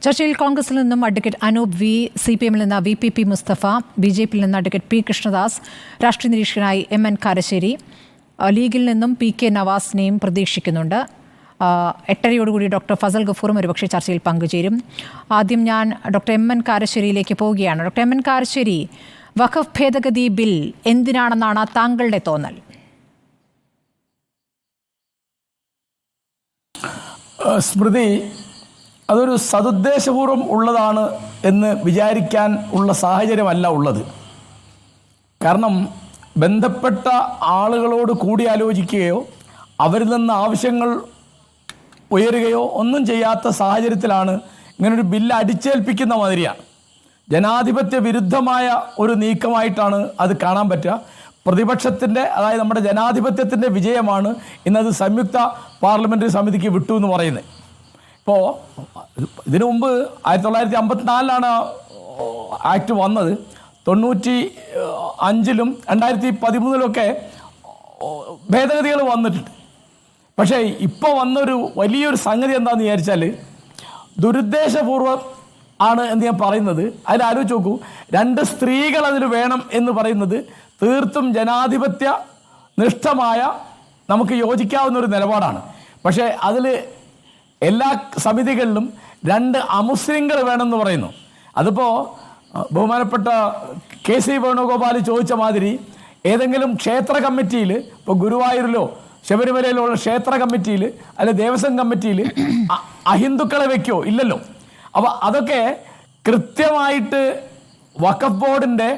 ചർച്ചയിൽ കോൺഗ്രസിൽ നിന്നും അഡ്വക്കേറ്റ് അനൂപ് വി, CPM-ൽ നിന്ന് VPP മുസ്തഫ, BJP-യിൽ നിന്ന് അഡ്വക്കേറ്റ് P കൃഷ്ണദാസ്, രാഷ്ട്രീയ നിരീക്ഷകനായി MN കാരശ്ശേരി, ലീഗിൽ നിന്നും PK നവാസിനെയും പ്രതീക്ഷിക്കുന്നുണ്ട്. 8:30 ഡോക്ടർ ഫസൽ ഗഫൂറും ഒരുപക്ഷെ ചർച്ചയിൽ പങ്കുചേരും. ആദ്യം ഞാൻ ഡോക്ടർ MN കാരശ്ശേരിയിലേക്ക് പോവുകയാണ്. ഡോക്ടർ MN കാരശ്ശേരി, വഖഫ് ഭേദഗതി ബിൽ എന്തിനാണെന്നാണ് താങ്കളുടെ തോന്നൽ? സ്മൃതി, അതൊരു സതുദ്ദേശപൂർവം ഉള്ളതാണ് എന്ന് വിചാരിക്കാൻ ഉള്ള സാഹചര്യമല്ല ഉള്ളത്. കാരണം ബന്ധപ്പെട്ട ആളുകളോട് കൂടിയാലോചിക്കുകയോ അവരിൽ നിന്ന് ആവശ്യങ്ങൾ ഉയരുകയോ ഒന്നും ചെയ്യാത്ത സാഹചര്യത്തിലാണ് ഇങ്ങനൊരു ബില്ല് അടിച്ചേൽപ്പിക്കുന്ന മാതിരിയാണ്. ജനാധിപത്യ വിരുദ്ധമായ ഒരു നീക്കമായിട്ടാണ് അത് കാണാൻ പറ്റുക. പ്രതിപക്ഷത്തിൻ്റെ, അതായത് നമ്മുടെ ജനാധിപത്യത്തിൻ്റെ വിജയമാണ് ഇന്നത് സംയുക്ത പാർലമെൻ്ററി സമിതിക്ക് വിട്ടു എന്ന് പറയുന്നത്. ഇപ്പോൾ ഇതിനു മുമ്പ് 1954 ആക്ട് വന്നത്. 95-ലും 2013-ലൊക്കെ ഭേദഗതികൾ വന്നിട്ടുണ്ട്. പക്ഷേ ഇപ്പോൾ വന്നൊരു വലിയൊരു സംഗതി എന്താണെന്ന് വിചാരിച്ചാൽ ദുരുദ്ദേശപൂർവം ആണ് എന്ന് ഞാൻ പറയുന്നത്. അതിലാലോചിച്ച് നോക്കൂ, 2 സ്ത്രീകൾ അതിൽ വേണം എന്ന് പറയുന്നത് തീർത്തും ജനാധിപത്യ നിഷ്ഠമായ നമുക്ക് യോജിക്കാവുന്ന ഒരു നിലപാടാണ്. പക്ഷേ അതിൽ എല്ലാ സമിതികളിലും 2 അമുസ്ലിങ്ങൾ വേണമെന്ന് പറയുന്നു. അതിപ്പോൾ ബഹുമാനപ്പെട്ട KC വേണുഗോപാൽ ചോദിച്ച മാതിരി ഏതെങ്കിലും ക്ഷേത്ര കമ്മിറ്റിയിൽ, ഇപ്പോൾ ഗുരുവായൂരിലോ ശബരിമലയിലോ ഉള്ള ക്ഷേത്ര കമ്മിറ്റിയിൽ അല്ലെ ദേവസ്വം കമ്മിറ്റിയിൽ അഹിന്ദുക്കളെ വെക്കോ? ഇല്ലല്ലോ. അപ്പോൾ അതൊക്കെ കൃത്യമായിട്ട് വഖഫ് ബോർഡിൻ്റെ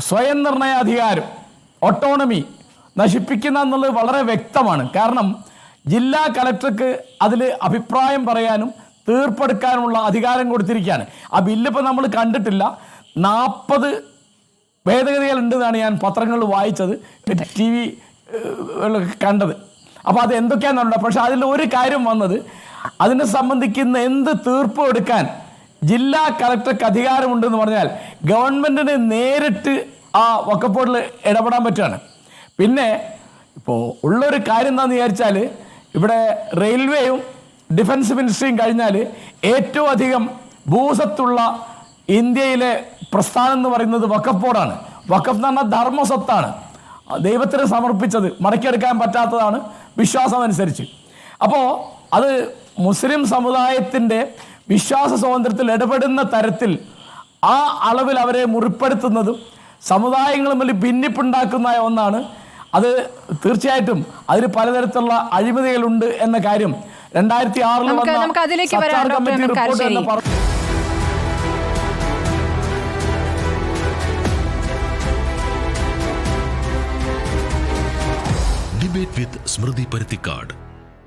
സ്വയം നിർണയ അധികാരം, ഓട്ടോണമി നശിപ്പിക്കുന്ന എന്നുള്ളത് വളരെ വ്യക്തമാണ്. കാരണം ജില്ലാ കളക്ടർക്ക് അതിൽ അഭിപ്രായം പറയാനും തീർപ്പെടുക്കാനുമുള്ള അധികാരം കൊടുത്തിരിക്കുകയാണ്. ആ ബില്ലിപ്പോൾ നമ്മൾ കണ്ടിട്ടില്ല. 40 ഭേദഗതികളുണ്ടെന്നാണ് ഞാൻ പത്രങ്ങളിൽ വായിച്ചത്, TV കണ്ടത്. അപ്പോൾ അത് എന്തൊക്കെയാണെന്നുണ്ട്. പക്ഷെ അതിൽ ഒരു കാര്യം വന്നത്, അതിനെ സംബന്ധിക്കുന്ന എന്ത് തീർപ്പും എടുക്കാൻ ജില്ലാ കളക്ടർക്ക് അധികാരമുണ്ടെന്ന് പറഞ്ഞാൽ ഗവൺമെൻറ്റിന് നേരിട്ട് ആ വഖഫ് ബോർഡിൽ ഇടപെടാൻ പറ്റുകയാണ്. പിന്നെ ഇപ്പോൾ ഉള്ളൊരു കാര്യം എന്താണെന്ന് വിചാരിച്ചാൽ, ഇവിടെ റെയിൽവേയും ഡിഫൻസ് മിനിസ്ട്രിയും കഴിഞ്ഞാൽ ഏറ്റവും അധികം ഭൂസ്വത്തുള്ള ഇന്ത്യയിലെ പ്രസ്ഥാനം എന്ന് പറയുന്നത് വഖഫ് ബോർഡാണ്. വഖഫ് എന്ന് പറഞ്ഞാൽ ധർമ്മസ്വത്താണ്, ദൈവത്തിന് സമർപ്പിച്ചത്, മടക്കിയെടുക്കാൻ പറ്റാത്തതാണ് വിശ്വാസം അനുസരിച്ച്. അപ്പോൾ അത് മുസ്ലിം സമുദായത്തിൻ്റെ വിശ്വാസ സ്വാതന്ത്ര്യത്തിൽ ഇടപെടുന്ന തരത്തിൽ ആ അളവിൽ അവരെ മുറിപ്പെടുത്തുന്നതും സമുദായങ്ങൾ തമ്മിൽ ഭിന്നിപ്പുണ്ടാക്കുന്ന ഒന്നാണ്. അത് തീർച്ചയായിട്ടും അതിൽ പലതരത്തിലുള്ള അഴിമതികളുണ്ട് എന്ന കാര്യം 2006 കമ്മിറ്റി റിപ്പോർട്ട് എന്ന് പറഞ്ഞു. ഡിബേറ്റ് വിത്ത് സ്മൃതി പരുത്തിക്കാട്.